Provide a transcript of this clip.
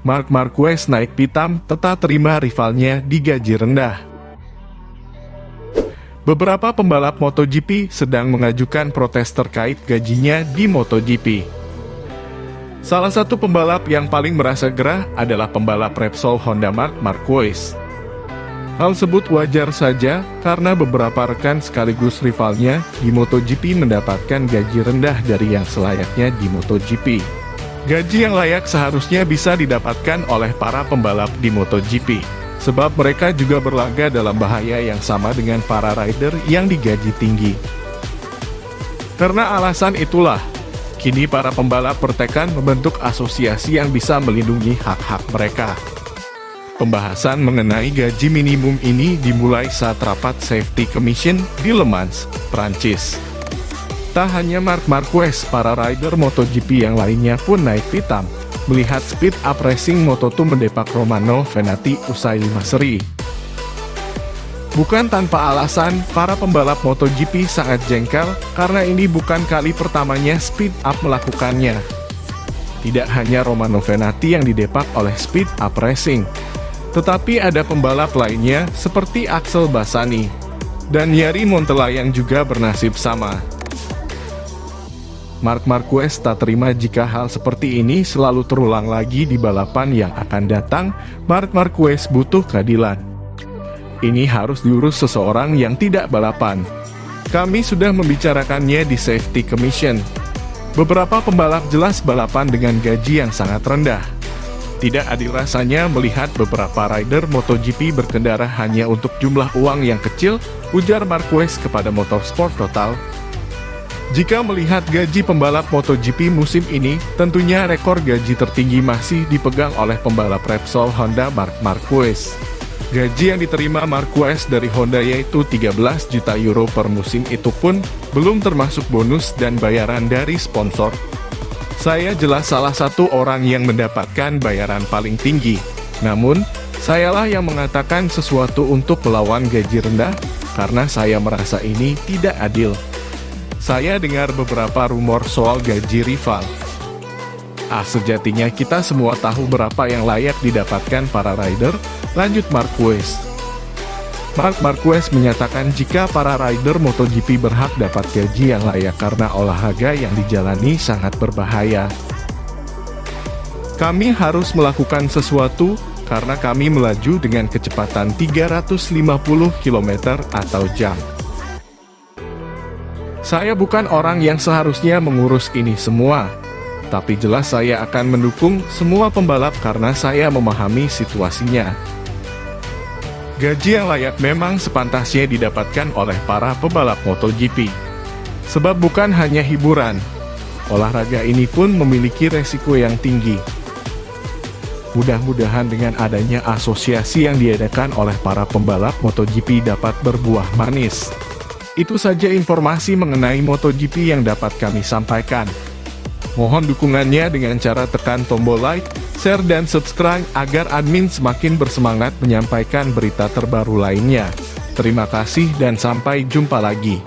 Marc Marquez naik pitam tetap terima rivalnya di gaji rendah. Beberapa pembalap MotoGP sedang mengajukan protes terkait gajinya di MotoGP. Salah satu pembalap yang paling merasa gerah adalah pembalap Repsol Honda Marc Marquez. Hal tersebut wajar saja karena beberapa rekan sekaligus rivalnya di MotoGP mendapatkan gaji rendah dari yang selayaknya di MotoGP. Gaji yang layak seharusnya bisa didapatkan oleh para pembalap di MotoGP, sebab mereka juga berlaga dalam bahaya yang sama dengan para rider yang digaji tinggi. Karena alasan itulah, kini para pembalap bertekad membentuk asosiasi yang bisa melindungi hak-hak mereka. Pembahasan mengenai gaji minimum ini dimulai saat rapat Safety Commission di Le Mans, Prancis. Tak hanya Marc Marquez, para rider MotoGP yang lainnya pun naik pitam melihat Speed Up Racing Moto2 mendepak Romano Fenati usai 5 seri. Bukan tanpa alasan, para pembalap MotoGP sangat jengkel karena ini bukan kali pertamanya Speed Up melakukannya. Tidak hanya Romano Fenati yang didepak oleh Speed Up Racing, tetapi ada pembalap lainnya seperti Axel Bassani dan Yari Montella yang juga bernasib sama. Marc Marquez tak terima jika hal seperti ini selalu terulang lagi di balapan yang akan datang. Marc Marquez butuh keadilan. Ini harus diurus seseorang yang tidak balapan. Kami sudah membicarakannya di Safety Commission. Beberapa pembalap jelas balapan dengan gaji yang sangat rendah. Tidak adil rasanya melihat beberapa rider MotoGP berkendara hanya untuk jumlah uang yang kecil, ujar Marquez kepada Motorsport Total. Jika melihat gaji pembalap MotoGP musim ini, tentunya rekor gaji tertinggi masih dipegang oleh pembalap Repsol Honda Marc Marquez. Gaji yang diterima Marquez dari Honda yaitu 13 juta euro per musim, itu pun belum termasuk bonus dan bayaran dari sponsor. Saya jelas salah satu orang yang mendapatkan bayaran paling tinggi. Namun, sayalah yang mengatakan sesuatu untuk melawan gaji rendah, karena saya merasa ini tidak adil. Saya dengar beberapa rumor soal gaji rival. Sejatinya kita semua tahu berapa yang layak didapatkan para rider, lanjut Marquez. Marc Marquez menyatakan jika para rider MotoGP berhak dapat gaji yang layak karena olahraga yang dijalani sangat berbahaya. Kami harus melakukan sesuatu karena kami melaju dengan kecepatan 350 km atau jam. Saya bukan orang yang seharusnya mengurus ini semua, tapi jelas saya akan mendukung semua pembalap karena saya memahami situasinya. Gaji yang layak memang sepantasnya didapatkan oleh para pembalap MotoGP. Sebab bukan hanya hiburan, olahraga ini pun memiliki resiko yang tinggi. Mudah-mudahan dengan adanya asosiasi yang diadakan oleh para pembalap MotoGP dapat berbuah manis. Itu saja informasi mengenai MotoGP yang dapat kami sampaikan. Mohon dukungannya dengan cara tekan tombol like, share dan subscribe agar admin semakin bersemangat menyampaikan berita terbaru lainnya. Terima kasih dan sampai jumpa lagi.